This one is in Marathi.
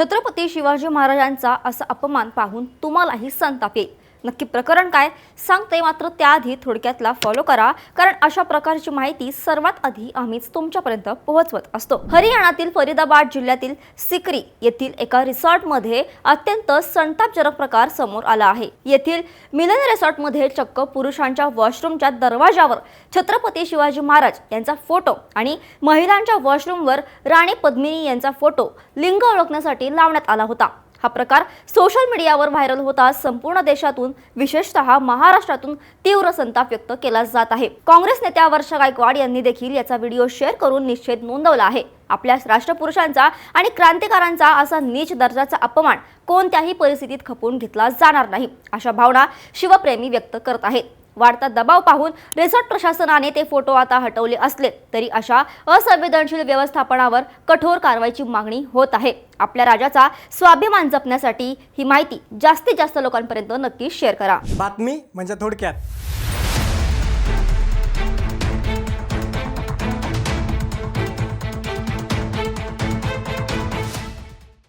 छत्रपती शिवाजी महाराजांचा असा अपमान पाहून तुम्हालाही संताप येईल। नक्की प्रकरण काय सांगते, मात्र त्याआधी थोडक्यातला फॉलो करा, कारण अशा प्रकारची माहिती सर्वात आधी आम्हीच तुमच्यापर्यंत पोहोचवत असतो। हरियाणातील फरीदाबाद जिल्ह्यातील सिकरी येथील एका रिसॉर्टमध्ये अत्यंत संतापजनक प्रकार समोर आला आहे। येथील मिलन रिसॉर्टमध्ये चक्क पुरुषांच्या वॉशरूमच्या दरवाजावर छत्रपती शिवाजी महाराज यांचा फोटो आणि महिलांच्या वॉशरूमवर राणी पद्मिनी यांचा फोटो लिंग ओळखण्यासाठी लावण्यात आला होता। हा प्रकार सोशल मीडियावर व्हायरल होता संपूर्ण देशातून, विशेषतः महाराष्ट्रातून तीव्र संताप व्यक्त केला जात आहे। काँग्रेस नेत्या वर्षा गायकवाड यांनी देखील याचा व्हिडिओ शेअर करून निषेध नोंदवला आहे। आपल्या राष्ट्रपुरुषांचा आणि क्रांतिकारांचा असा नीच दर्जाचा अपमान कोणत्याही परिस्थितीत खपवून घेतला जाणार नाही, अशा भावना शिवप्रेमी व्यक्त करत आहेत। वाढता दबाव पाहून रिसॉर्ट प्रशासनाने ते फोटो आता हटवले असले तरी अशा असंवेदनशील व्यवस्थापनावर कठोर कारवाईची मागणी होत आहे। आपल्या राजाचा स्वाभिमान जपण्यासाठी ही माहिती जास्तीत जास्त लोकांपर्यंत नक्की शेअर करा। बातमी म्हणजे थोडक्यात।